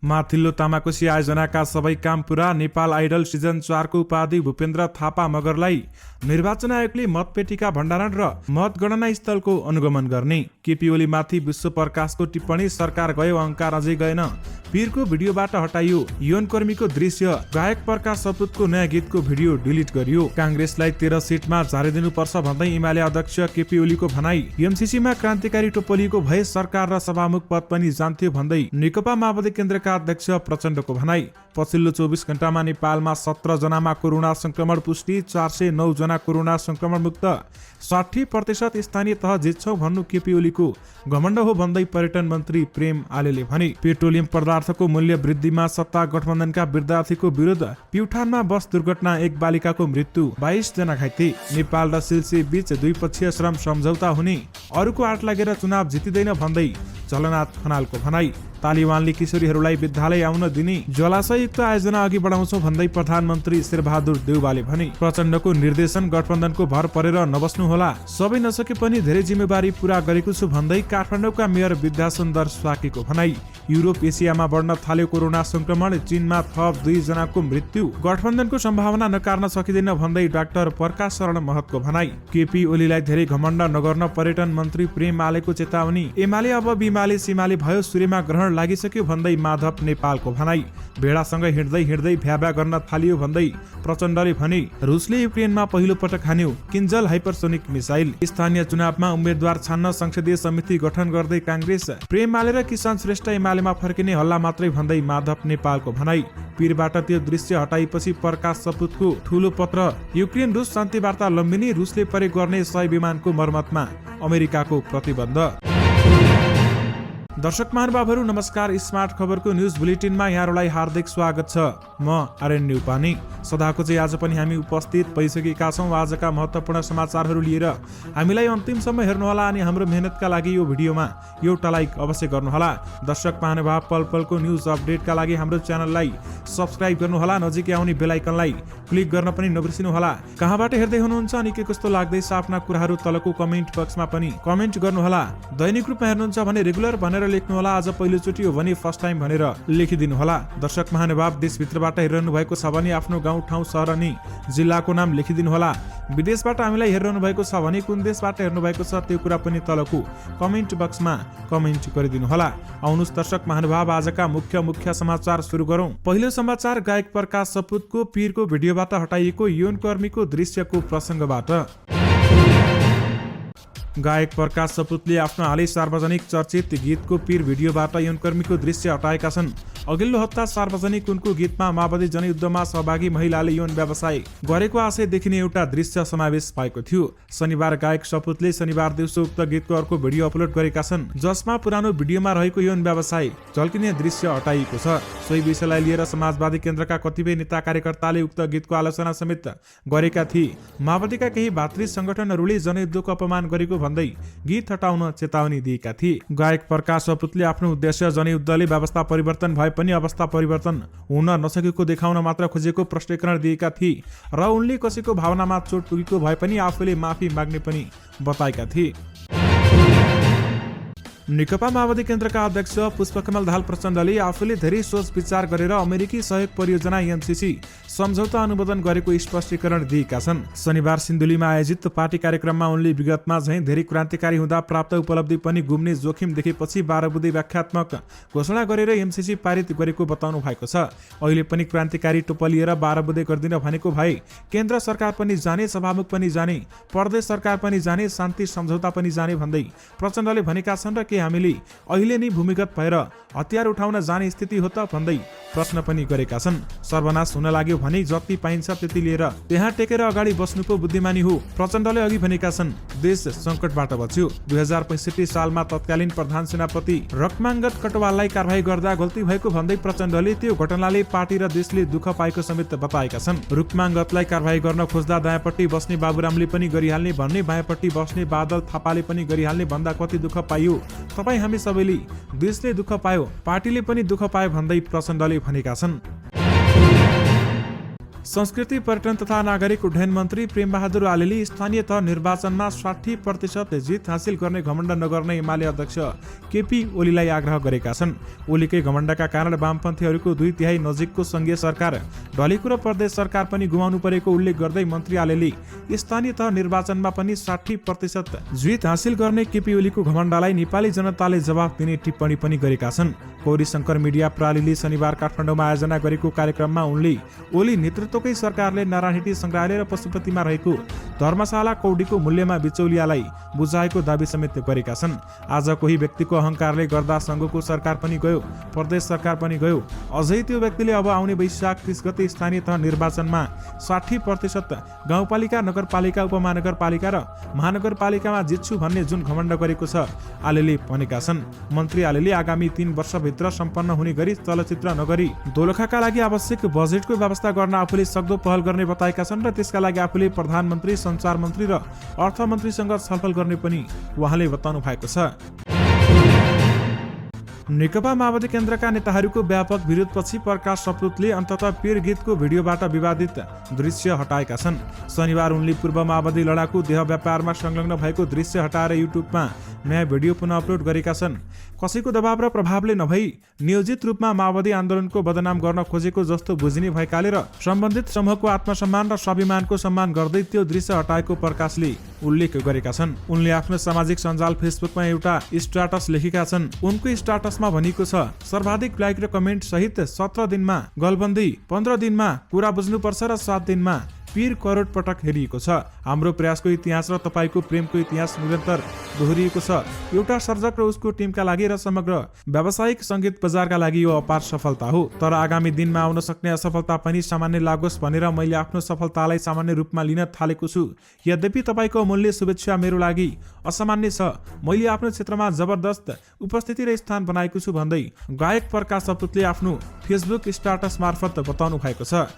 माथिल्लो तामाकोसी आयोजनाका सबै काम पूरा। नेपाल आइडल सिजन 4 को उपाधि भूपेन्द्र थापा मगरलाई निर्वाचन आयोगले मतपेटिका भण्डारण र मतगणना स्थलको अनुगमन गर्ने। केपी ओलीमाथि विश्व प्रकाशको टिप्पणी सरकार गयो अहंकार अझै गएन। पीरको भिडियोबाट हटाइयो यौनकर्मीको दृश्य। गायक प्रकाश सपुतको नयाँ गीतको भिडियो डिलिट गरियो। कांग्रेसलाई 13 सिटमा झारिदिनुपर्छ भन्दै एमाले अध्यक्ष केपी ओलीको भनाई। एमसीसीमा क्रान्तिकारी टोपलीको भए सरकार र सभामुख पद पनि जान्थ्यो भन्दै नेकपा माओवादी केन्द्रका अध्यक्ष प्रचण्डको भनाई। पछिल्लो 24 घण्टामा नेपालमा 17 जनामा कोरोना संक्रमण पुष्टि, 409 जना कोरोना संक्रमण मुक्त। 60% स्थानीय तह जित्छौ भन्नु केपी ओलीको घमण्ड हो भन्दै पर्यटन मन्त्री प्रेम आलेले भने। पेट्रोलियम पदार्थको मूल्य वृद्धिमा सत्ता गठबन्धनका विद्यार्थीको विरोध। प्युठानमा बस दुर्घटना, एक बालिकाको मृत्यु, 22 जना घाइते। नेपाल र सिल्सी बीच द्विपक्षीय श्रम सम्झौता हुने, अरूको आट लागेर चुनाव जितिँदैन भन्दै झलनाथ खनालको भनाई। तालिबानले किशोरीहरूलाई विद्यालय आउन दिने जलाशययुक्त आयोजना अघि बढाउँछौ भन्दै प्रधानमन्त्री शेरबहादुर देउवाले भने। प्रचण्डको निर्देशन गठबन्धनको भर परेर नबस्नु होला, सबै नसके पनि धेरै जिम्मेवारी पूरा गरेको छु भन्दै काठमाडौँका मेयर विद्यासुन्दर स्वाकीको भनाई। युरोप एसियामा बढ्न थाल्यो कोरोना संक्रमण, चीनमा थप 2 जनाको मृत्यु। गठबन्धनको सम्भावना नकार्न सकिँदैन भन्दै डाक्टर प्रकाश शरण महतको भनाई। केपी ओलीलाई धेरै घमण्ड नगर्न पर्यटन मन्त्री प्रेम आलेको चेतावनी। एमाले अब बिमाले सिमाले भयो, सूर्यमा ग्रहण लागिसक्यो भन्दै माधव नेपालको भनाई। भेडासँग हिँड्दै हिँड्दै भ्याभ्या गर्न थालियो भन्दै प्रचण्डले भने। रुसले युक्रेनमा पहिलो पटक हान्यो किन्जल हाइपरसोनिक मिसाइल। स्थानीय चुनावमा उम्मेद्वार छान्न संसदीय समिति गठन गर्दै कांग्रेस। प्रेम आले र किसान श्रेष्ठ एमालेमा फर्किने हल्ला मात्रै भन्दै माधव नेपालको भनाई। पीरबाट त्यो दृश्य हटाएपछि प्रकाश सपुतको ठूलो पत्र। युक्रेन रुस शान्ति वार्ता लम्बिनी, रुसले प्रयोग गर्ने 100 विमानको मर्मतमा अमेरिकाको प्रतिबन्ध। दर्शक महानुभावहरू नमस्कार। स्मार्ट खबरको न्युज बुलेटिनमा यहाँहरूलाई हार्दिक स्वागत छ। म आर्यन उपानी। सदाको चाहिँ आज पनि हामी उपस्थित भइसकेका छौँ आजका महत्त्वपूर्ण समाचारहरू लिएर। हामीलाई अन्तिमसम्म हेर्नुहोला अनि हाम्रो मेहनतका लागि यो भिडियोमा एउटा लाइक अवश्य गर्नुहोला। दर्शक महानुभाव, पल पलको न्युज अपडेटका लागि हाम्रो च्यानललाई सब्स्क्राइब गर्नुहोला। नजिकै आउने बेल आइकनलाई क्लिक गर्न पनि नबिर्सिनुहोला। कहाँबाट हेर्दै हुनुहुन्छ अनि के कस्तो लाग्दैछ आफ्ना कुराहरू तलको कमेन्ट बक्समा पनि कमेन्ट गर्नुहोला। दैनिक रूपमा हेर्नुहुन्छ भने रेगुलर भनेर लेख्नुहोला। आज पहिलोचोटि हो भने फर्स्ट टाइम भनेर लेखिदिनु होला। दर्शक महानुभाव, देशभित्रबाट हेरिरहनु भएको छ भने आफ्नो गाउँ ठाउँ सहर अनि जिल्लाको नाम लेखिदिनु होला। विदेशबाट हामीलाई हेरिरहनु भएको छ भने कुन देशबाट हेर्नु भएको छ त्यो कुरा पनि तलको कमेन्ट बक्समा कमेन्ट गरिदिनु होला। आउनुहोस् दर्शक महानुभाव, आजका मुख्य समाचार सुरु गरौँ। पहिलो समाचार गायक प्रकाश सपुतको पीरको भिडियोबाट हटाइएको यौनकर्मीको दृश्यको प्रसङ्गबाट। गायक प्रकाश सपुतले आफ्नो हालै सार्वजनिक चर्चित गीतको पीर भिडियोबाट यौनकर्मीको दृश्य हटाएका छन्। अघिल्लो हप्ता सार्वजनिक उनको गीतमा माओवादी जनयुद्धमा सहभागी महिलाले यौन व्यवसाय गरेको आशय देखिने एउटा दृश्य समावेश भएको थियो। शनिबार गायक सपुतले शनिबार दिउँसो उक्त गीतको अर्को भिडियो अपलोड गरेका छन्, जसमा पुरानो भिडियोमा रहेको यौन व्यवसाय झल्किने दृश्य हटाइएको छ। सोही विषयलाई लिएर समाजवादी केन्द्रका कतिपय नेता कार्यकर्ताले उक्त गीतको आलोचना समेत गरेका थिए। माओवादीका केही भातृ संगठनहरूले जनयुद्धको अपमान गरेको भन्दै गीत हटाउन चेतावनी दिएका थिए। गायक प्रकाश सपुतले आफ्नो उद्देश्य जनयुद्धले व्यवस्था परिवर्तन भए पनि अवस्था परिवर्तन हुन नसकेको देखाउन मात्र खोजेको प्रश्नीकरण दिएका थिए र उनले कसैको भावनामा चोट पुगेको भए पनि आफूले माफी माग्ने पनि बताएका थिए। नेकपा माओवादी केन्द्रका अध्यक्ष पुष्पकमल दाहाल प्रचण्डले आफूले धेरै सोच विचार गरेर अमेरिकी सहयोग परियोजना एमसीसी सम्झौता अनुमोदन गरेको स्पष्टीकरण दिएका छन्। शनिबार सिन्धुलीमा आयोजित पार्टी कार्यक्रममा उनले विगतमा झैं धेरै क्रान्तिकारी हुँदा प्राप्त उपलब्धि पनि गुम्ने जोखिम देखेपछि 12 बुँदे व्याख्यात्मक घोषणा गरेर एमसीसी पारित गरेको बताउनु भएको छ। अहिले पनि क्रान्तिकारी टोपलिएर 12 बुँदे गरिदिन भनेको भए केन्द्र सरकार पनि जाने, सभामुख पनि जाने, प्रदेश सरकार पनि जाने, शान्ति सम्झौता पनि जाने भन्दै प्रचण्डले भनेका छन् र हामीले अहिले नै भूमिगत भएर हतियार उठाउन जाने स्थिति हो त भन्दै प्रश्न पनि गरेका छन्। सर्वनाश हुन लाग्यो भने जति पाइन्छ त्यति लिएर त्यहाँ टेकेर अगाडि बस्नु पो बुद्धिमानी हो, प्रचण्डले अघि भनेका छन्। देश संकटबाट बच्यो। 2065 सालमा तत्कालीन प्रधान सेनापति रक्माङ्गत कटवाललाई कारवाही गर्दा गल्ती भएको भन्दै प्रचण्डले त्यो घटनाले पार्टी र देशले दुःख पाएको समेत बताएका छन्। रुक्माङ्गतलाई कारवाही गर्न खोज्दा दायाँपट्टि बस्ने बाबुरामले पनि गरिहाल्ने भन्ने, बायाँपट्टि बस्ने बादल थापाले पनि गरिहाल्ने भन्दा कति दुःख पाइयो तपाईँ हामी सबैले। देशले दुःख पायो, पार्टीले पनि दुःख पायो भन्दै प्रचण्डले भनेका छन्। संस्कृति पर्यटन तथा नागरिक उड्डयन मन्त्री प्रेमबहादुर आलेले स्थानीय तह निर्वाचनमा 60% जित हासिल गर्ने घमण्ड नगर्ने एमाले अध्यक्ष केपी ओलीलाई आग्रह गरेका छन्। ओलीकै घमण्डका कारण वामपन्थीहरूको 2/3 नजिकको संघीय सरकार ढलेको र प्रदेश सरकार पनि गुमाउनु परेको उल्लेख गर्दै मन्त्री आलेले स्थानीय तह निर्वाचनमा पनि 60% जित हासिल गर्ने केपी ओलीको घमण्डलाई नेपाली जनताले जवाफ दिने टिप्पणी पनि गरेका छन्। गौरी शंकर मिडिया प्रणालीले शनिबार काठमाडौँमा आयोजना गरेको कार्यक्रममा उनले ओली नेतृत्वकै सरकारले नारायणहिटी संग्रहालय र पशुपतिमा रहेको धर्मशाला कौडीको मूल्यमा बिचौलियालाई बुझाएको दावी समेत गरेका छन्। आज कोही व्यक्तिको अहंकारले गर्दा संघको सरकार पनि गयो, प्रदेश सरकार पनि गयो। अझै त्यो व्यक्तिले अब आउने वैशाख 30 गते स्थानीय तह निर्वाचनमा 60% गाउँपालिका, नगरपालिका, उपमहानगरपालिका र महानगरपालिकामा जित्छु भन्ने जुन घमण्ड गरेको छ आलेले भनेका छन्। मन्त्री आलेले आगामी 3 वर्षभित्र सम्पन्न हुने गरी चलचित्र नगरी दोलखाका लागि आवश्यक बजेटको व्यवस्था गर्न आफूले सक्दो पहल गर्ने बताएका छन् र त्यसका लागि आफूले प्रधानमन्त्री, सञ्चार मन्त्री र अर्थमन्त्रीसँग छलफल गर्ने पनि उहाँले बताउनु भएको छ। नेकपा माओवादी केन्द्रका नेताहरूको व्यापक विरोधपछि प्रकाश सपुतले अन्ततः पीर गीतको भिडियोबाट विवादित दृश्य हटाएका छन्। शनिबार उनले पूर्व माओवादी लडाकु देह व्यापारमा संलग्न भएको दृश्य हटाएर युट्युबमा नयाँ भिडियो पुनः अपलोड गरेका छन्। कसैको दबाव र प्रभावले नभई नियोजित रूपमा माओवादी आन्दोलनको बदनाम गर्न खोजेको जस्तो बुझिने भएकाले र सम्बन्धित समूहको आत्मसम्मान र स्वाभिमानको सम्मान गर्दै त्यो दृश्य हटाएको प्रकाशले उल्लेख गरेका छन्। उनले आफ्नो सामाजिक सञ्जाल फेसबुकमा एउटा स्ट्याटस लेखेका छन्। उनको स्ट्याटसमा भनिएको छ, सर्वाधिक लाइक र कमेन्ट सहित 17 दिनमा गलबन्दी, 15 दिनमा कुरा बुझ्नुपर्छ र 7 दिनमा पीर करोड पटक हेरिएको छ। हाम्रो प्रयासको इतिहास र तपाईको प्रेमको इतिहास निरन्तर दोहोरिएको छ। एउटा सर्जक र उसको टिमका लागि र समग्र व्यावसायिक संगीत बजारका लागि यो अपार सफलता हो। तर आगामी दिनमा आउन सक्ने असफलता पनि सामान्य लागोस् भनेर मैले आफ्नो सफलतालाई सामान्य रूपमा लिन थालेको छु। यद्यपि तपाईको अमूल्य शुभेच्छा मेरो लागि असामान्य छ। मैले आफ्नो क्षेत्रमा जबरदस्त उपस्थिति र स्थान बनाएको छु भन्दै गायक प्रकाश सपुतले आफ्नो फेसबुक स्ट्याटस मार्फत बताउनु भएको छ।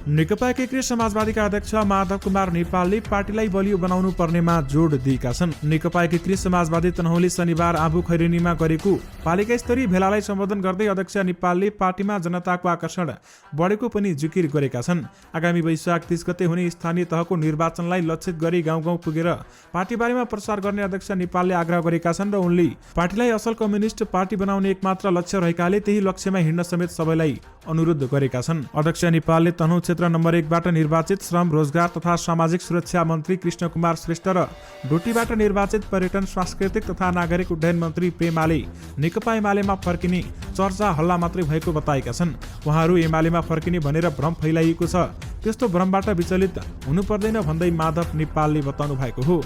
नेकपा एकीकृत समाजवादीका अध्यक्ष माधव कुमार नेपालले पार्टीलाई बलियो बनाउनु पर्नेमा जोड दिएका छन्। नेकपा एकीकृत समाजवादी तनहुँले शनिबार आबु खैरेनीमा गरेको पालिका स्तरीय भेलालाई सम्बोधन गर्दै अध्यक्ष नेपालले पार्टीमा जनताको आकर्षण बढेको पनि जिकिर गरेका छन्। आगामी वैशाख 30 गते हुने स्थानीय तहको निर्वाचनलाई लक्षित गरी गाउँ गाउँ पुगेर पार्टीबारेमा प्रचार गर्ने अध्यक्ष नेपालले आग्रह गरेका छन् र उनले पार्टीलाई असल कम्युनिस्ट पार्टी बनाउने एकमात्र लक्ष्य रहेकाले त्यही लक्ष्यमा हिँड्न समेत सबैलाई अनुरोध गरेका छन्। अध्यक्ष नेपालले तनहुँ क्षेत्र नम्बर 1 बाट निर्वाचित श्रम, रोजगार तथा सामाजिक सुरक्षा मन्त्री कृष्ण कुमार श्रेष्ठ र डोटीबाट निर्वाचित पर्यटन, सांस्कृतिक तथा नागरिक उड्डयन मन्त्री प्रेमाले नेकपा एमालेमा फर्किने चर्चा हल्ला मात्रै भएको बताएका छन्। उहाँहरू एमालेमा फर्किने भनेर भ्रम फैलाइएको छ। त्यस्तो भ्रमबाट विचलित हुनु पर्दैन भन्दै माधव नेपालले बताउनु भएको हो।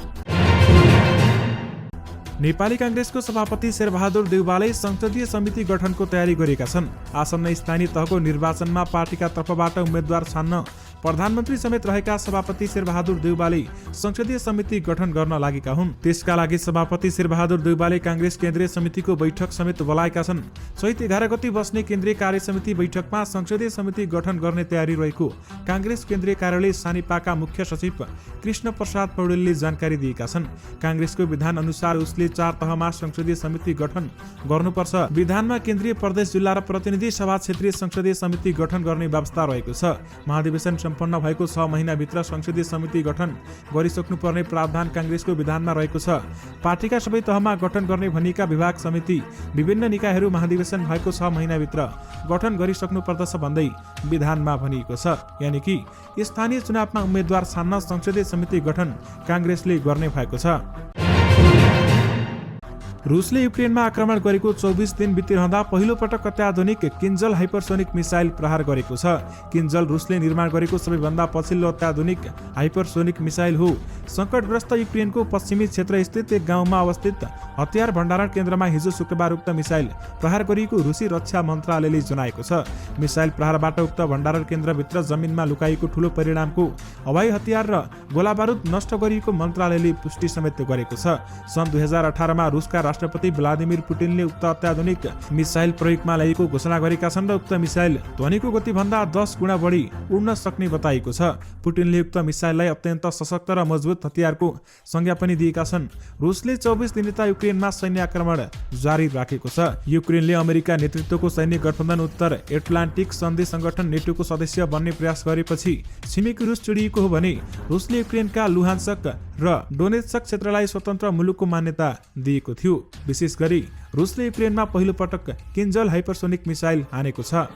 नेपाली कांग्रेसको सभापति शेरबहादुर देउवाले संसदीय समिति गठनको तयारी गरेका छन्। आसन्न स्थानीय तहको निर्वाचनमा पार्टीका तर्फबाट उम्मेद्वार छान्न प्रधानमन्त्री समेत रहेका सभापति शेरबहादुर देउवाले संसदीय समिति गठन गर्न लागेका हुन्। त्यसका लागि सभापति शेरबहादुर देउवाले कांग्रेस केन्द्रीय समितिको बैठक समेत बोलाएका छन्। चैत 11 गते बस्ने केन्द्रीय कार्य समिति बैठकमा संसदीय समिति गठन गर्ने तयारी रहेको कांग्रेस केन्द्रीय कार्यालय सानिपाका मुख्य सचिव कृष्ण प्रसाद पौडेलले जानकारी दिएका छन्। कांग्रेसको विधान अनुसार उसले 4 तहमा संसदीय समिति गठन गर्नुपर्छ। विधानमा केन्द्रीय, प्रदेश, जिल्ला र प्रतिनिधि सभा क्षेत्रीय संसदीय समिति गठन गर्ने व्यवस्था रहेको छ। महाधिवेशन सम्पन्न भएको 6 महिनाभित्र संसदीय समिति गठन गरिसक्नुपर्ने प्रावधान कांग्रेसको विधानमा रहेको छ। पार्टीका सबै तहमा गठन गर्ने भनिएका विभाग, समिति, विभिन्न निकायहरू महाधिवेशन भएको 6 महिनाभित्र गठन गरिसक्नु पर्दछ भन्दै विधानमा भनिएको छ। यानि कि स्थानीय चुनावमा उम्मेद्वार छान्न संसदीय समिति गठन कांग्रेसले गर्ने भएको छ। रुसले युक्रेनमा आक्रमण गरेको 24 दिन बितिरहँदा पहिलो पटक अत्याधुनिक किन्जल हाइपरसोनिक मिसाइल प्रहार गरेको छ। किन्जल रुसले निर्माण गरेको सबैभन्दा पछिल्लो अत्याधुनिक हाइपरसोनिक मिसाइल हो। संकटग्रस्त युक्रेनको पश्चिमी क्षेत्र स्थित एक गाउँमा अवस्थित हतियार भण्डारण केन्द्रमा हिजो शुक्रबार उक्त मिसाइल प्रहार गरिएको रुसी रक्षा मन्त्रालयले जनाएको छ। मिसाइल प्रहारबाट उक्त भण्डारण केन्द्रभित्र जमिनमा लुकाइएको ठूलो परिमाणको हवाई हतियार र गोलाबारुद नष्ट गरिएको मन्त्रालयले पुष्टि समेत गरेको छ। सन् 2018 मा रुसका राष्ट्रपति भ्लादिमिर पुटिनले उक्त अत्याधुनिक मिसाइल प्रयोगमा ल्याएको घोषणा गरेका छन् र उक्त मिसाइल ध्वनिको गतिभन्दा 10 गुणा बढी उड्न सक्ने बताइएको छ। पुटिनले उक्त मिसाइललाई अत्यन्त सशक्त र मजबुत हतियारको संज्ञा पनि दिएका छन्। रुसले 24 दिनता युक्रेनमा सैन्य आक्रमण जारी राखेको छ। युक्रेनले अमेरिका नेतृत्वको सैन्य गठबन्धन उत्तर एटलान्टिक सन्धि संगठन नेटोको सदस्य बन्ने प्रयास गरेपछि छिमेकी रुस चिडिएको हो भने रुसले युक्रेनका लुहान्स्क र डोनेत्स्क क्षेत्रलाई स्वतन्त्र मुलुकको मान्यता दिएको थियो। विशेष गरी रुसले युक्रेनमा पहिलो पटक किन्जल हाइपरसोनिक मिसाइल हानेको छ।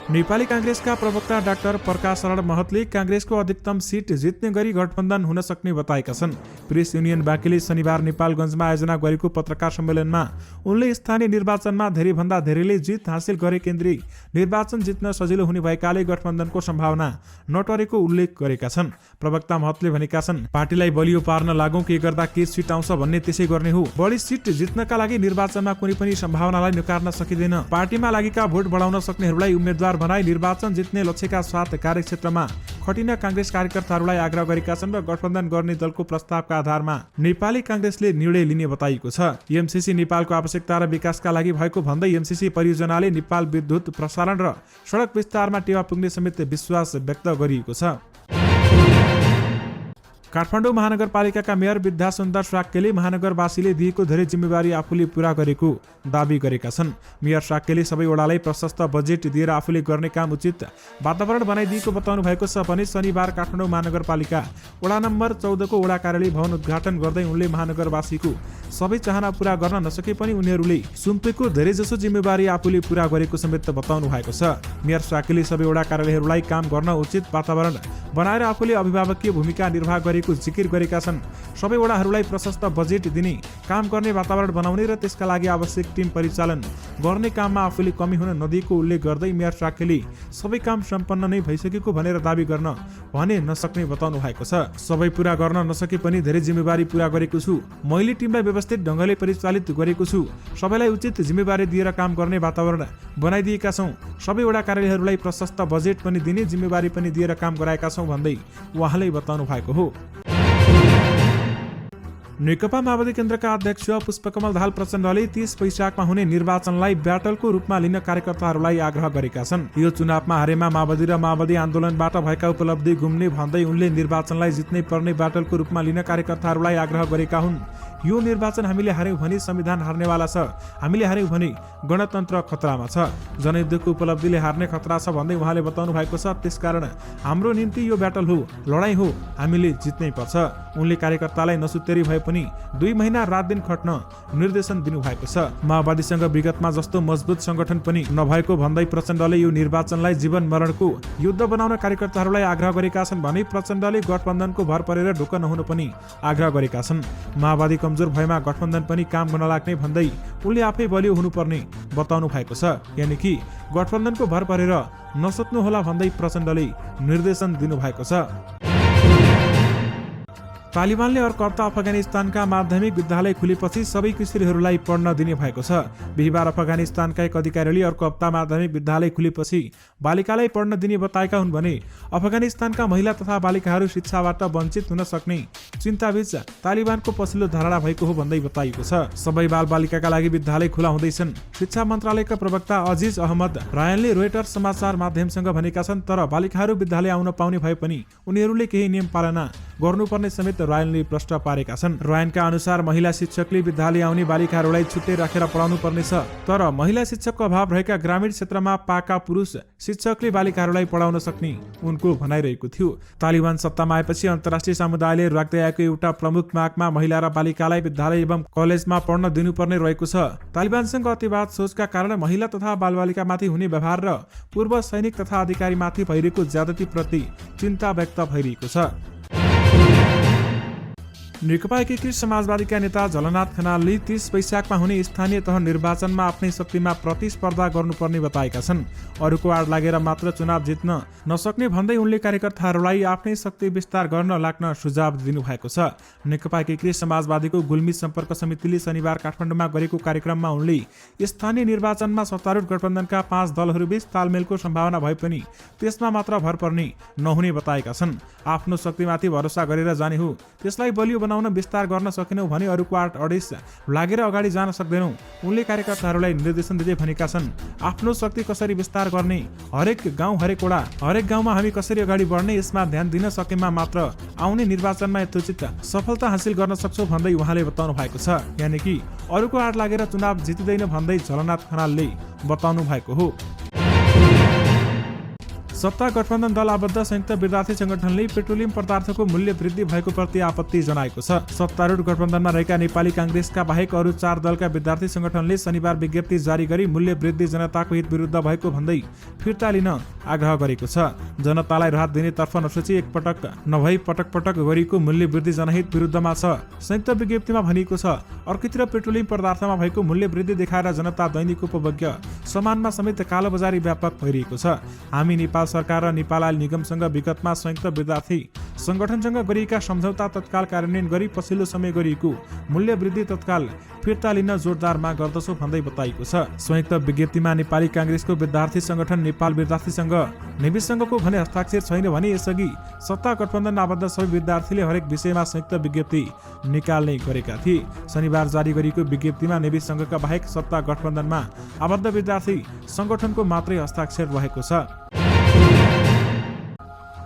नेपाली कांग्रेसका प्रवक्ता डाक्टर प्रकाश शरण महतले कांग्रेसको अधिकतम सिट जित्ने गरी गठबन्धन हुन सक्ने बताएका छन्। प्रेस युनियन बाँकीले शनिबार नेपालगञ्जमा आयोजना गरेको पत्रकार सम्मेलनमा उनले स्थानीय निर्वाचनमा धेरैभन्दा धेरैले जित हासिल गरे केन्द्रीय निर्वाचन जित्न सजिलो हुने भएकाले गठबन्धनको सम्भावना नटरेको उल्लेख गरेका छन्। प्रवक्ता महतले भनेका छन्, पार्टीलाई बलियो पार्न लागौं, के गर्दा के सिट आउँछ भन्ने त्यसै गर्ने हो। बढी सिट जित्नका लागि निर्वाचनमा कुनै पनि सम्भावनालाई नकार्न सकिँदैन। पार्टीमा लागेका भोट बढाउन सक्नेहरूलाई उम्मेद्वार बनाई निर्वाचन जित्ने लक्ष्यका साथ कार्यक्षेत्रमा खटिन कांग्रेस कार्यकर्ताहरूलाई आग्रह गरेका छन् र गठबन्धन गर्ने दलको प्रस्तावका आधारमा नेपाली कांग्रेसले निर्णय लिने बताइएको छ। एमसीसी नेपालको आवश्यकता र विकासका लागि भएको भन्दै एमसीसी परियोजनाले नेपाल विद्युत प्रसारण र सडक विस्तारमा टेवा पुग्ने समेत विश्वास व्यक्त गरिएको छ। काठमाडौँ महानगरपालिकाका मेयर विद्यासुन्दर साक्यले महानगरवासीले दिएको धेरै जिम्मेवारी आफूले पूरा गरेको दावी गरेका छन्। मेयर साक्यले सबै वडालाई प्रशस्त बजेट दिएर आफूले गर्ने काम उचित वातावरण बनाइदिएको बताउनु भएको छ भने शनिबार काठमाडौँ महानगरपालिका वडा नम्बर 14 को वडा कार्यालय भवन उद्घाटन गर्दै उनले महानगरवासीको सबै चाहना पूरा गर्न नसके पनि उनीहरूले सुम्पेको धेरैजसो जिम्मेवारी आफूले पूरा गरेको समेत बताउनु भएको छ। मेयर साक्यले सबै वडा कार्यालयहरूलाई काम गर्न उचित वातावरण बनाएर आफूले अभिभावकीय भूमिका निर्वाह गरेको जिकिर गरेका छन्। सबै वडाहरूलाई प्रशस्त बजेट दिने, काम गर्ने वातावरण बनाउने र त्यसका लागि आवश्यक टिम परिचालन गर्ने काममा आफूले कमी हुन नदिएको उल्लेख गर्दै मेयर साक्यले सबै काम सम्पन्न नै भइसकेको भनेर दावी गर्न भने नसक्ने बताउनु भएको छ। सबै पूरा गर्न नसके पनि धेरै जिम्मेवारी पूरा गरेको छु। मैले टिमलाई व्यवस्थित ढङ्गले परिचालित गरेको छु। सबैलाई उचित जिम्मेवारी दिएर काम गर्ने वातावरण बनाइदिएका छौँ। सबै वडा कार्यालयहरूलाई प्रशस्त बजेट पनि दिने जिम्मेवारी पनि दिएर काम गराएका छौँ भन्दै उहाँले बताउनु भएको हो। नेकपा माओवादी केन्द्रका अध्यक्ष पुष्पकमल दाहाल प्रचण्डले 30 वैशाखमा हुने निर्वाचनलाई ब्याटलको रूपमा लिन कार्यकर्ताहरूलाई आग्रह गरेका छन्। यो चुनावमा हारेमा माओवादी र माओवादी आन्दोलनबाट भएका उपलब्धि गुम्ने भन्दै उनले निर्वाचनलाई जित्नै पर्ने ब्याटलको रूपमा लिन कार्यकर्ताहरूलाई आग्रह गरेका हुन्। यो निर्वाचन हामीले हार्यौं भने संविधान हार्नेवाला छ, हामीले हार्यौं भने गणतन्त्र खतरामा छ, जनयुद्धको उपलब्धिले हार्ने खतरा छ भन्दै उहाँले बताउनु भएको छ। त्यसकारण हाम्रो निम्ति यो ब्याटल हो, लडाईँ हो, हामीले जित्नै पर्छ। उनले कार्यकर्तालाई नसुतेरी भए पनि 2 महिना रात दिन खट्न निर्देशन दिनुभएको छ। माओवादीसँग विगतमा जस्तो मजबुत संगठन पनि नभएको भन्दै प्रचण्डले यो निर्वाचनलाई जीवन मरणको युद्ध बनाउन कार्यकर्ताहरूलाई आग्रह गरेका छन् भने प्रचण्डले गठबन्धनको भर परेर ढुक्क नहुनु पनि आग्रह गरेका छन्। माओवादी कमजोर भएमा गठबन्धन पनि काम गर्न लाग्ने भन्दै उनले आफै बलियो हुनुपर्ने बताउनु भएको छ। यानि कि गठबन्धनको भर परेर नसोच्नु होला भन्दै प्रचण्डले निर्देशन दिनुभएको छ। तालिबानले अर्को हप्ता अफगानिस्तानका माध्यमिक विद्यालय खुलेपछि सबै किशोरीहरूलाई पढ्न दिने भएको छ। बिहिबार अफगानिस्तानका एक अधिकारीले अर्को हप्ता माध्यमिक विद्यालय खुलेपछि बालिकालाई पढ्न दिने बताएका हुन् भने अफगानिस्तानका महिला तथा बालिकाहरू शिक्षाबाट वञ्चित हुन सक्ने चिन्ताबीच तालिबानको पछिल्लो धारणा भएको हो भन्दै बताइएको छ। सबै बालबालिकाका लागि विद्यालय खुला हुँदैछन्। शिक्षा मन्त्रालयका प्रवक्ता अजिज अहमद रायनले रोयटर्स समाचार माध्यमसँग भनेका छन्। तर बालिकाहरू विद्यालय आउन पाउने भए पनि उनीहरूले केही नियम पालना गर्नुपर्ने समेत रायनले प्रश्न पारेका छन्। रायनका अनुसार महिला शिक्षकले विद्यालय आउने बालिकाहरूलाई छुट्टै राखेर पढाउनु पर्नेछ। तर महिला शिक्षकको अभाव रहेका ग्रामीण क्षेत्रमा पाका पुरुष शिक्षकले बालिकाहरूलाई पढाउन सक्ने उनको भनाइरहेको थियो। तालिबान सत्तामा आएपछि अन्तर्राष्ट्रिय समुदायले राख्दै आएको एउटा प्रमुख मागमा महिला र बालिकालाई विद्यालय एवं कलेजमा पढ्न दिनुपर्ने रहेको छ। तालिबानसँग अतिवाद सोचका कारण महिला तथा बालबालिकामाथि हुने व्यवहार र पूर्व सैनिक तथा अधिकारीमाथि भइरहेको ज्यादतीप्रति चिन्ता व्यक्त भइरहेको छ। नेकपा एकीकृत समाजवादीका नेता झलनाथ खनालले 30 वैशाखमा हुने स्थानीय तह निर्वाचनमा आफ्नै शक्तिमा प्रतिस्पर्धा गर्नुपर्ने बताएका छन्। अरूको आड लागेर मात्र चुनाव जित्न नसक्ने भन्दै उनले कार्यकर्ताहरूलाई आफ्नै शक्ति विस्तार गर्न लाग्न सुझाव दिनुभएको छ। नेकपा एकीकृत समाजवादीको गुल्मी सम्पर्क समितिले शनिबार काठमाडौँमा गरेको कार्यक्रममा उनले स्थानीय निर्वाचनमा सत्तारूढ गठबन्धनका 5 दलहरूबीच तालमेलको सम्भावना भए पनि त्यसमा मात्र भर पर्ने नहुने बताएका छन्। आफ्नो शक्तिमाथि भरोसा गरेर जाने हो, त्यसलाई बलियो बनाउन विस्तार गर्न सकेनौँ भने अरूको अडिस लागेर अगाडि जान सक्दैनौँ। उनले कार्यकर्ताहरूलाई निर्देशन दिँदै भनेका छन्, आफ्नो शक्ति कसरी विस्तार गर्ने, हरेक गाउँ हरेक वडा हरेक गाउँमा हामी कसरी अगाडि बढ्ने, यसमा ध्यान दिन सकेमा मात्र आउने निर्वाचनमा यथोचित सफलता हासिल गर्न सक्छौँ भन्दै उहाँले बताउनु भएको छ। यानि कि अरूको आड लागेर चुनाव जितिँदैन भन्दै झलनाथ खनालले बताउनु भएको हो। सत्ता गठबन्धन दल आबद्ध संयुक्त विद्यार्थी संगठनले पेट्रोलियम पदार्थको मूल्य वृद्धि भएको प्रति आपत्ति जनाएको छ। सत्तारूढ गठबन्धनमा रहेका नेपाली कांग्रेसका बाहेक अरू 4 दलका विद्यार्थी संगठनले शनिबार विज्ञप्ति जारी गरी मूल्य वृद्धि जनताको हित विरुद्ध भएको भन्दै फिर्ता लिन आग्रह गरेको छ। जनतालाई राहत दिनेतर्फ नसोची एकपटक नभई पटक पटक गरिएको मूल्य वृद्धि जनहित विरुद्धमा छ। संयुक्त विज्ञप्तिमा भनिएको छ, अर्कोतिर पेट्रोलियम पदार्थमा भएको मूल्य वृद्धि देखाएर जनता दैनिक उपभोग्य सामानमा समेत कालोबजारी व्यापक भइरहेको छ। हामी नेपाल सरकार र नेपाल आयल निगमसँग विगतमा संयुक्त विद्यार्थी संगठनसँग गरिएका सम्झौता तत्काल कार्यान्वयन गरी पछिल्लो समय गरिएको मूल्य वृद्धि तत्काल फिर्ता लिन जोरदार माग गर्दछौँ भन्दै बताइएको छ। संयुक्त विज्ञप्तिमा नेपाली कांग्रेसको विद्यार्थी संगठन नेपाल विद्यार्थी संघ नेविसंघको भने हस्ताक्षर छैन भने यसअघि सत्ता गठबन्धन आबद्ध सबै विद्यार्थीले हरेक विषयमा संयुक्त विज्ञप्ति निकाल्ने गरेका थिए। शनिबार जारी गरिएको विज्ञप्तिमा नेविसंघका बाहेक सत्ता गठबन्धनमा आबद्ध विद्यार्थी संगठनको मात्रै हस्ताक्षर रहेको छ।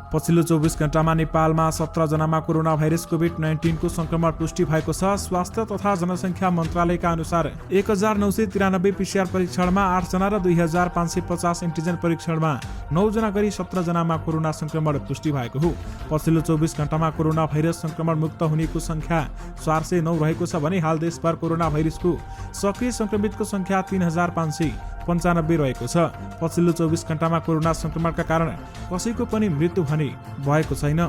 पछिल्लो 24 घण्टामा नेपालमा 17 जनामा कोरोना भाइरस कोभिड-19 को संक्रमण पुष्टि भएको छ। स्वास्थ्य तथा जनसंख्या मन्त्रालयका अनुसार 1993 पीसीआर परीक्षणमा 8 जना र 2550 एन्टिजन परीक्षणमा 9 जना गरी 17 जनामा कोरोना संक्रमण पुष्टि भएको हो। पछिल्लो 24 घण्टामा कोरोना भाइरस संक्रमण मुक्त हुनेको संख्या 409 रहेको छ भने हाल देशभर कोरोना भाइरसको सक्रिय संक्रमितको संख्या 3595 रहेको छ। पछिल्लो 24 घण्टामा कोरोना संक्रमणका कारण कसैको पनि मृत्यु भने भएको छैन।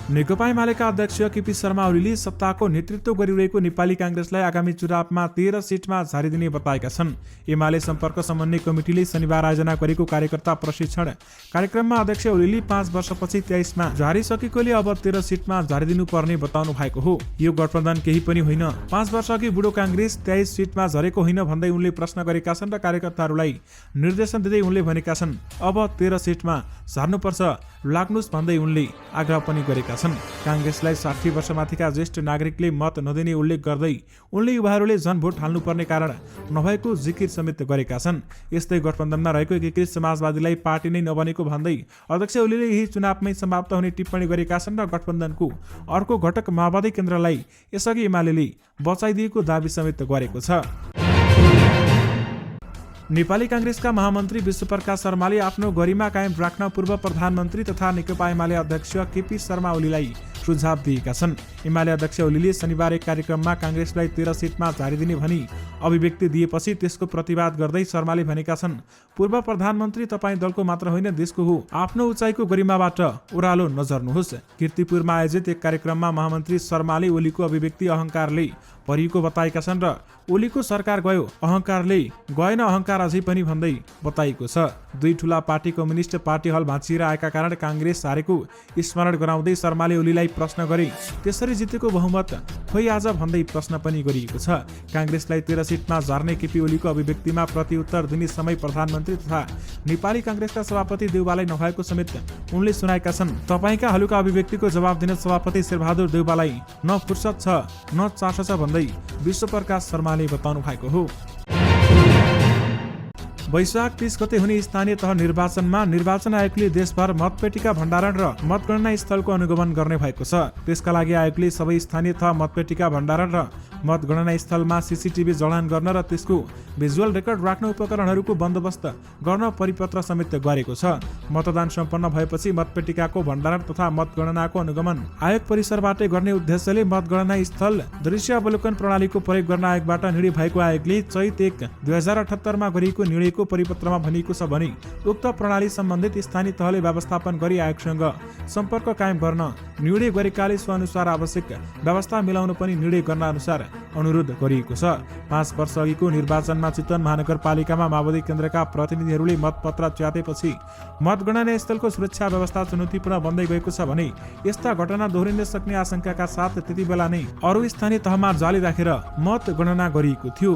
नेकपा एमालेका अध्यक्ष केपी शर्मा ओलीले सत्ताको नेतृत्व गरिरहेको नेपाली कांग्रेसलाई आगामी चुनावमा 13 सिटमा झारिदिने बताएका छन्। एमाले सम्पर्क समन्वय कमिटीले शनिबार आयोजना गरेको कार्यकर्ता प्रशिक्षण कार्यक्रममा अध्यक्ष ओलीले 5 वर्षपछि 23मा झारिसकेकोले अब 13 सिटमा झारिदिनु पर्ने बताउनु भएको हो। यो गठबन्धन केही पनि होइन, 5 वर्ष अघि बुढो कांग्रेस 23 सिटमा झरेको होइन भन्दै उनले प्रश्न गरेका छन् र कार्यकर्ताहरूलाई निर्देशन दिँदै उनले भनेका छन्, अब 13 सिटमा झार्नुपर्छ, लाग्नुस् भन्दै उनले आग्रह पनि गरेका छन्। कांग्रेसलाई 60 वर्षमाथिका ज्येष्ठ नागरिकले मत नदिने उल्लेख गर्दै उनले युवाहरूले जन भोट हाल्नुपर्ने कारण नभएको जिकिर समेत गरेका छन्। यस्तै गठबन्धनमा रहेको एकीकृत समाजवादीलाई पार्टी नै नबनेको भन्दै अध्यक्ष ओलीले यही चुनावमै समाप्त हुने टिप्पणी गरेका छन् र गठबन्धनको अर्को घटक माओवादी केन्द्रलाई यसअघि एमालेले बचाइदिएको दावी समेत गरेको छ। नेपाली कांग्रेसका महामन्त्री विश्वप्रकाश शर्माले आफ्नो गरिमा कायम राख्न पूर्व प्रधानमन्त्री तथा नेकपा एमाले अध्यक्ष केपी शर्मा ओलीलाई सुझाव दिएका छन्। एमाले अध्यक्ष ओलीले शनिबार एक कार्यक्रममा कांग्रेसलाई 13 सिटमा झारिदिने भनी अभिव्यक्ति दिएपछि त्यसको प्रतिवाद गर्दै शर्माले भनेका छन्, पूर्व प्रधानमन्त्री तपाईँ दलको मात्र होइन देशको हो, आफ्नो उचाइको गरिमाबाट ओह्रालो नझर्नुहोस्। कीर्तिपुरमा आयोजित एक कार्यक्रममा महामन्त्री शर्माले ओलीको अभिव्यक्ति अहंकारले भरिएको बताएका छन् र ओलीको सरकार गयो, अहंकारले गएन, अहंकार अझै पनि भन्दै बताइएको छ। दुई ठूला पार्टी कम्युनिस्ट पार्टी हल भाँचिएर आएका कारण कांग्रेस हारेको स्मरण गराउँदै शर्माले ओलीलाई प्रश्न गरे, त्यसरी जितेको बहुमत खोइ आज भन्दै प्रश्न पनि गरिएको छ। कांग्रेसलाई 13 सिटमा झार्ने केपी ओलीको अभिव्यक्तिमा प्रतिउत्तर दिने समय प्रधानमन्त्री तथा नेपाली कांग्रेसका सभापति देउवालाई नभएको समेत उनले सुनाएका छन्। तपाईका हलुका अभिव्यक्तिको जवाब दिन सभापति शेरबहादुर देउवालाई न फुर्सद छ न चासो छ भन्दै विश्वप्रकाश शर्माले बताउनु भएको हो। वैशाख 30 गते हुने स्थानीय तह निर्वाचनमा निर्वाचन आयोगले देशभर मतपेटिका भण्डारण र मतगणना स्थलको अनुगमन गर्ने भएको छ। त्यसका लागि आयोगले सबै स्थानीय तह मतपेटिका भण्डारण र मतगणना स्थलमा सीसीटीभी जडान गर्न र त्यसको भिजुअल रेकर्ड राख्ने उपकरणहरूको बन्दोबस्त गर्न परिपत्र समेत गरेको छ। मतदान सम्पन्न भएपछि मतपेटिकाको भण्डारण तथा मतगणनाको अनुगमन आयोग परिसरबाटै गर्ने उद्देश्यले मतगणना स्थल दृश्य अवलोकन प्रणालीको प्रयोग गर्न आयोगबाट निर्णय भएको आयोगले चैत 1 2078 मा गरिएको निर्णयको परिपत्रमा भनिएको छ भने उक्त प्रणाली सम्बन्धित स्थानीय तहले व्यवस्थापन गरी आयोगसँग सम्पर्क कायम गर्न निर्णय गरेकाले सो अनुसार आवश्यक व्यवस्था मिलाउन पनि निर्णय गर्न अनुसार अनुरोध गरिएको छ। 5 वर्ष अघिको निर्वाचनमा चितवन महानगरपालिकामा माओवादी केन्द्रका प्रतिनिधिहरूले मतपत्र च्यातेपछि मतगणना स्थलको सुरक्षा व्यवस्था चुनौतीपूर्ण बन्दै गएको छ भने यस्ता घटना दोहोरिन सक्ने आशंकाका साथ त्यति बेला नै अरू स्थानीय तहमा जाली राखेर मतगणना गरिएको थियो।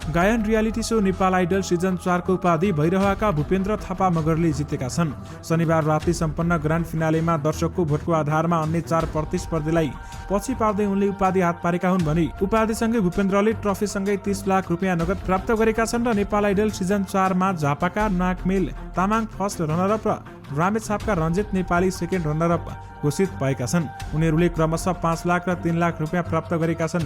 गायन reality show Nepal idol season 4 को उपाधि भइरहेका भूपेन्द्र थापा मगरले जितेका छन्। शनिबार राति सम्पन्न ग्रान्ड फिनालेमा दर्शकको भोटको आधारमा अन्य 4 प्रतिस्पर्धीलाई पछि पार्दै उनले उपाधि हात पारेका हुन् भने उपाधिसँगै भूपेन्द्रले ट्रफीसँगै 30 लाख रुपियाँ नगद प्राप्त गरेका छन् र नेपाल आइडल सिजन 4 मा झापाका नागमेल तामाङ फर्स्ट रनरअप र रामेछापका रञ्जित नेपाली सेकेन्ड रनरअप घोषित भएका छन्। उनीहरूले क्रमशः 5 लाख र 3 लाख रुपियाँ प्राप्त गरेका छन्।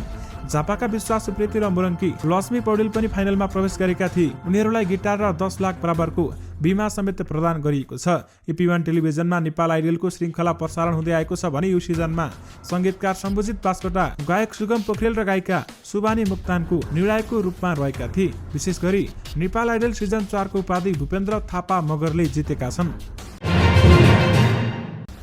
झापाका विश्वास सुप्रेती र मुरङ्की लक्ष्मी पौडेल पनि फाइनलमा प्रवेश गरेका थिए। उनीहरूलाई गिटार र 10 लाख बराबरको बीमा समेत प्रदान गरिएको छ। EP1 टेलिभिजनमा नेपाल आइडलको श्रृङ्खला प्रसारण हुँदै आएको छ भने यो सिजनमा संगीतकार सम्बुजित बास्कोटा, गायक सुगम पोखरेल र गायिका सुबानी मुक्तानको निर्णायकको रूपमा रहेका थिए। विशेष गरी नेपाल आइडल सिजन 4 को उपाधि भूपेन्द्र थापा मगरले जितेका छन्।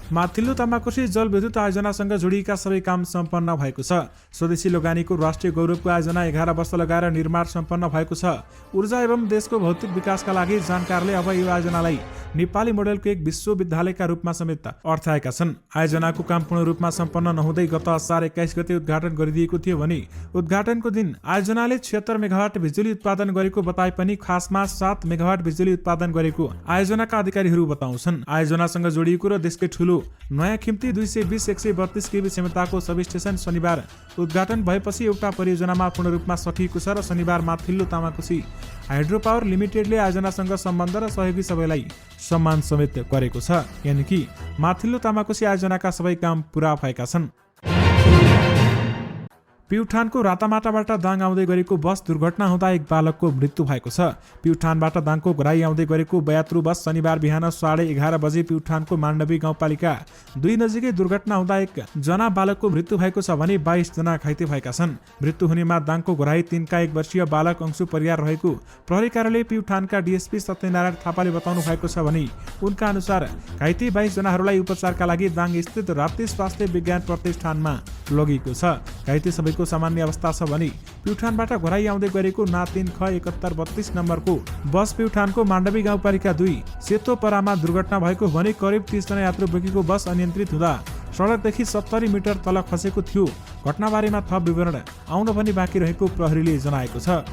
माथिल्लो तामाकोसी जलविद्युत आयोजनासँग जोडिएका सबै काम सम्पन्न भएको छ। स्वदेशी लगानीको राष्ट्रिय गौरवको आयोजना 11 वर्ष लगाएर निर्माण सम्पन्न भएको छ। ऊर्जा एवं देशको भौतिक विकासका लागि जानकारले अब यो आयोजनालाई नेपाली मोडेलको एक विश्वविद्यालयका रूपमा समेत अर्थाएका छन्। आयोजनाको काम पूर्ण रूपमा सम्पन्न नहुँदै गत असार 21 गते उद्घाटन गरिदिएको थियो भने उद्घाटनको दिन आयोजनाले 76 मेगावाट बिजुली उत्पादन गरेको बताए पनि खासमा 7 मेगावाट बिजुली उत्पादन गरेको आयोजनाका अधिकारीहरू बताउँछन्। आयोजनासँग जोडिएको र देशकै ठूलो नयाँ खिम्ती 220-132 केबी क्षमताको सब स्टेसन शनिबार उद्घाटन भएपछि एउटा परियोजनामा पूर्ण रूपमा सकिएको छ र शनिबार माथिल्लो तामाकोसी हाइड्रो पावर लिमिटेडले आयोजनासँग सम्बन्ध र सहयोगी सबैलाई सम्मान समेत गरेको छ। यानि कि माथिल्लो तामाकोसी आयोजनाका सबै काम पूरा भएका छन्। प्युठानको रातामाटाबाट दाङ आउँदै गरेको बस दुर्घटना हुँदा एक बालकको मृत्यु भएको छ। प्युठानबाट दाङको घराई आउँदै गरेको यात्रु बस शनिबार बिहान 11:30 बजे प्युठानको माण्डवी गाउँपालिका 2 नजिकै दुर्घटना हुँदा एक जना बालकको मृत्यु भएको छ भने 22 जना घाइते भएका छन्। मृत्यु हुनेमा दाङको घराई 3 का 1 वर्षीय बालक अंशु परियार रहेको प्रहरी कार्यालय प्युठानका डीएसपी सत्यनारायण थापाले बताउनु भएको छ भने उनका अनुसार घाइते 22 जनाहरूलाई उपचारका लागि दाङ स्थित राप्ती स्वास्थ्य विज्ञान प्रतिष्ठानमा लगिएको छ। घाइते सबैको सामान्य अवस्था छ भने प्युठानबाट घराई आउँदै गरेको ना 3 ख 7132 नम्बरको बस प्युठानको माण्डवी गाउँपालिका 2 सेतोपरामा दुर्घटना भएको भने करिब 30 जना यात्रु बोकेको बस अनियन्त्रित हुँदा सडकदेखि 70 मिटर तल खसेको थियो। घटनाबारेमा थप विवरण आउन पनि बाँकी रहेको प्रहरीले जनाएको छ।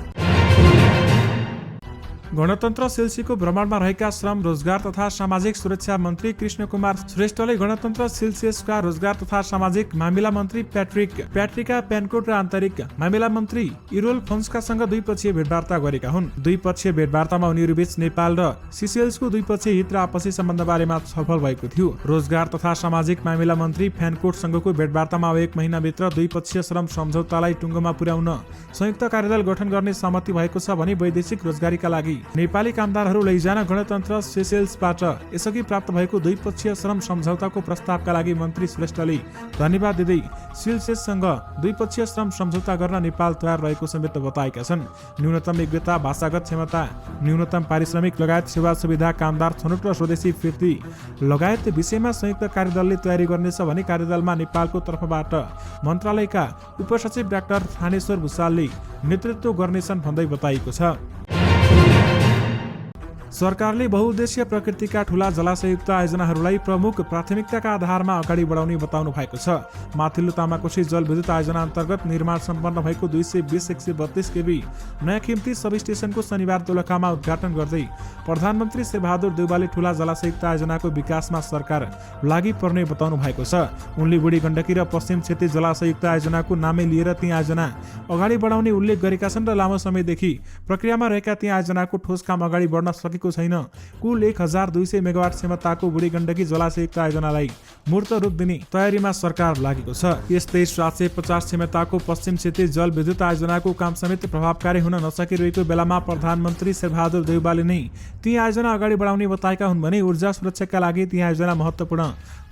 गणतन्त्र सेल्सीको भ्रमणमा रहेका श्रम रोजगार तथा सामाजिक सुरक्षा मन्त्री कृष्ण कुमार श्रेष्ठले गणतन्त्र सेल्सियसका रोजगार तथा सामाजिक मामिला मन्त्री प्याट्रिका पेनकोट र आन्तरिक मामिला मन्त्री इरोल फोन्स्कासँग द्विपक्षीय भेटवार्ता गरेका हुन्। द्विपक्षीय भेटवार्तामा उनीहरूबीच नेपाल र सिसेल्सको द्विपक्षीय हित र आपसी सम्बन्ध बारेमा छलफल भएको थियो। रोजगार तथा सामाजिक मामिला मन्त्री पेनकोटसँगको भेटवार्तामा 1 महिनाभित्र द्विपक्षीय श्रम सम्झौतालाई टुङ्गोमा पुर्याउन संयुक्त कार्यदल गठन गर्ने सहमति भएको छ भने वैदेशिक रोजगारीका लागि नेपाली कामदारहरू लैजान गणतन्त्र सेसेल्सबाट यसअघि प्राप्त भएको द्विपक्षीय श्रम सम्झौताको प्रस्तावका लागि मन्त्री श्रेष्ठले धन्यवाद दिँदै सेल्सियससँग द्विपक्षीय श्रम सम्झौता गर्न नेपाल तयार रहेको समेत बताएका छन्। न्यूनतम योग्यता, भाषागत क्षमता, न्यूनतम पारिश्रमिक लगायत सेवा सुविधा, कामदार छनौट र स्वदेशी फिर्ती लगायत विषयमा संयुक्त कार्यदलले तयारी गर्नेछ भने कार्यदलमा नेपालको तर्फबाट मन्त्रालयका उपसचिव डाक्टर थानेश्वर भुसालले नेतृत्व गर्नेछन् भन्दै बताइएको छ। सरकारले बहुउद्देश्य प्रकृतिका ठूला जलाशययुक्त आयोजनाहरूलाई प्रमुख प्राथमिकताका आधारमा अगाडि बढाउने बताउनु भएको छ। माथिल्लो तामाकोसी जलविद्युत आयोजना अन्तर्गत निर्माण सम्पन्न भएको 220-132 केबी नयाँ खिम्ती सब स्टेसनको शनिबार दोलखामा उद्घाटन गर्दै प्रधानमन्त्री शेरबहादुर देउवाले ठूला जलाशययुक्त आयोजनाको विकासमा सरकार लागि पर्ने बताउनु भएको छ। उनले बुढी गण्डकी र पश्चिम क्षेत्री जलाशययुक्त आयोजनाको नामै लिएर ती आयोजना अगाडि बढाउने उल्लेख गरेका छन् र लामो समयदेखि प्रक्रियामा रहेका ती आयोजनाको ठोस काम अगाडि बढ्न सकेको छैन। कुल 1200 मेगावाट क्षमताको बुढी गण्डकी जलाशययुक्त आयोजनालाई मूर्त रूप दिने तयारीमा सरकार लागेको छ। यस्तै 750 क्षमताको पश्चिम क्षेत्री जलविद्युत आयोजनाको काम समेत प्रभावकारी हुन नसकिरहेको बेलामा प्रधानमन्त्री शेरबहादुर देउवाले नै ती आयोजना अगाडि बढाउने बताएका हुन् भने ऊर्जा सुरक्षाका लागि ती आयोजना महत्त्वपूर्ण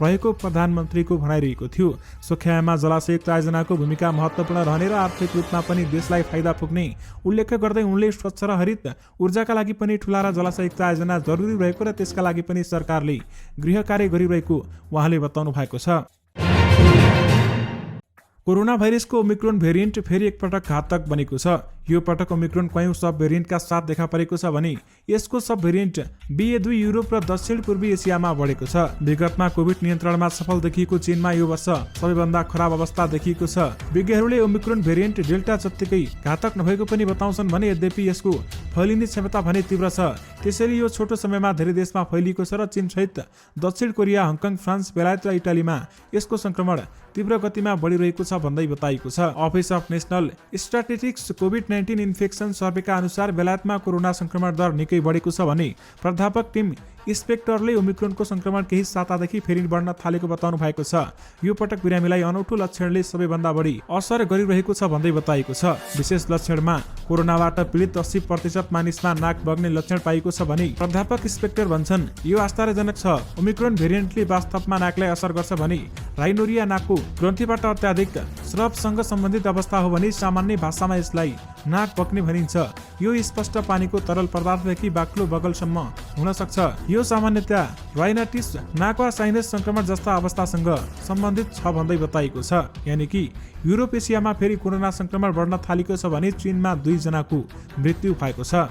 रहेको प्रधानमन्त्रीको भनाइरहेको थियो। सुख्यामा जलाशययुक्त आयोजनाको भूमिका महत्त्वपूर्ण रहने र आर्थिक रूपमा पनि देशलाई फाइदा पुग्ने उल्लेख गर्दै उनले स्वच्छ र हरित ऊर्जाका लागि पनि ठूला र जलाशययुक्त आयोजना जरुरी रहेको र त्यसका लागि पनि सरकारले गृह कार्य गरिरहेको उहाँले बताउनु भएको छ। कोरोना भाइरसको ओमिक्रोन भेरिएन्ट फेरि एकपटक घातक बनेको छ। यो पटक ओमिक्रोन कयौं सब भेरिएन्टका साथ देखा परेको छ भने यसको सब भेरिएन्ट BA2 युरोप र दक्षिण पूर्वी एसियामा बढेको छ। विगतमा कोभिड नियन्त्रणमा सफल देखिएको चीनमा यो वर्ष सबैभन्दा खराब अवस्था देखिएको छ। विज्ञहरूले ओमिक्रोन भेरिएन्ट डेल्टा जत्तिकै घातक नभएको पनि बताउँछन् भने यद्यपि यसको फैलिने क्षमता भने तीव्र छ। त्यसैले यो छोटो समयमा धेरै देशमा फैलिएको छ र चीन सहित दक्षिण कोरिया, हङकङ, फ्रान्स, बेलायत र इटालीमा यसको संक्रमण तीव्र गतिमा बढिरहेको छ भन्दै बताइएको छ। अफिस अफ नेसनल स्ट्याटिस्टिक्स कोभिड-19 इन्फेक्सन सर्वेका अनुसार बेलायतमा कोरोना संक्रमण दर निकै बढेको छ भने प्राध्यापक टिम इन्स्पेक्टरले ओमिक्रोनको संक्रमण केही सातादेखि फेरि बढ्न थालेको बताउनु भएको छ। यो पटक बिरामीलाई अनौठो लक्षणले सबैभन्दा बढी असर गरिरहेको छ भन्दै बताइएको छ। विशेष लक्षणमा कोरोनाबाट पीडित 80% मानिसमा नाक बग्ने लक्षण पाइएको छ भने प्राध्यापक इन्स्पेक्टर भन्छन् यो आश्चर्यजनक छ। ओमिक्रोन भेरिएन्टले वास्तवमा नाकलाई असर गर्छ भने राइनोरिया नाकको ग्रन्थीबाट अत्याधिक स्रवसँग सम्बन्धित अवस्था हो भने सामान्य भाषामा यसलाई नाक बग्ने भनिन्छ। यो स्पष्ट पानीको तरल पदार्थदेखि बाक्लो बगलसम्म हुन सक्छ। यो सामान्यतया राइनाइटिस, नाक वा साइनस संक्रमण जस्ता अवस्थासँग सम्बन्धित छ भन्दै बताइएको छ। यानि कि युरोप एसियामा फेरि कोरोना संक्रमण बढ्न थालेको छ भने चीनमा 2 जनाको मृत्यु भएको छ।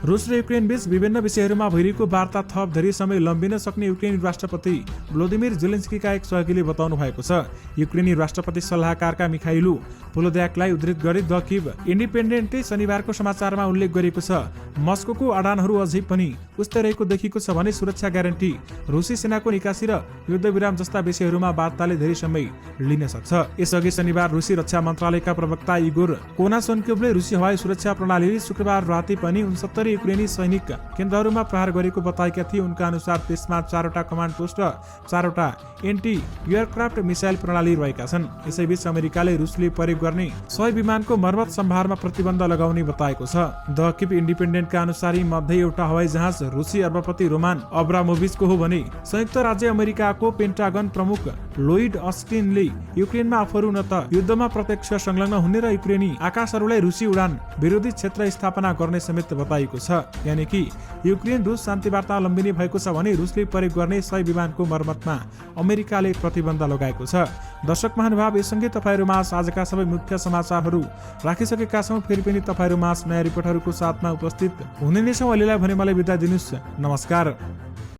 रुस र युक्रेन बीच विभिन्न विषयहरूमा भइरहेको वार्ता थप धेरै समय लम्बिन सक्ने युक्रेनी राष्ट्रपति भ्लोदिमिर जेलेन्स्कीका एक सहयोगीले बताउनु भएको छ। युक्रेनी राष्ट्रपति सल्लाहकारका मिखाइलो पोलोद्याकलाई उद्धृत गरी द किभ इन्डिपेन्डेन्टले शनिबारको समाचारमा उल्लेख गरेको छ। मस्कोको अडानहरू अझै पनि उस्तै रहेको देखिएको छ भने सुरक्षा ग्यारेन्टी, रुसी सेनाको निकासी र युद्धविराम जस्ता विषयहरूमा वार्ताले धेरै समय लिन सक्छ। यसअघि शनिबार रुसी रक्षा मन्त्रालयका प्रवक्ता इगोर कोनासन्कोभले रुसी हवाई सुरक्षा प्रणालीले शुक्रबार राति पनि 69 युक्रेनी सैनिक केन्द्रहरूमा प्रहार गरेको बताएका थिए। उनका अनुसार त्यसमा 4वटा कमान्ड पोस्ट र 4वटा एन्टी एयरक्राफ्ट मिसाइल प्रणाली रहेका छन्। यसैबीच अमेरिकाले रुसले प्रयोग गर्ने 100 विमानको मर्मत सम्भारमा प्रतिबन्ध लगाउने बताएको छ। द किभ इन्डिपेन्डेन्टका अनुसार यी मध्ये एउटा हवाई जहाज रुसी अर्बपति रोमान अब्रामोभिचको हो भने संयुक्त राज्य अमेरिकाको पेन्टागन प्रमुख लोइड अस्टिनले युक्रेनमा आफूहरू न त युद्धमा प्रत्यक्ष संलग्न हुने र युक्रेनी आकाशहरूलाई रुसी उडान विरोधी क्षेत्र स्थापना गर्ने समेत बताएको छ। यानि कि युक्रेन रुस शान्ति वार्ता लम्बिने भएको छ भने रुसले प्रयोग गर्ने 100 विमानको मर्मतमा अमेरिकाले प्रतिबन्ध लगाएको छ। दर्शक महानुभाव, यससँगै तपाईहरुमा आजका सबै मुख्य समाचारहरू राखिसकेका छौं। फेरि पनि तपाईहरुमा नयाँ रिपोर्टहरूको साथमा उपस्थित हुने नै छौं। अहिलेलाई भने मलाई बिदा दिनुस्। नमस्कार।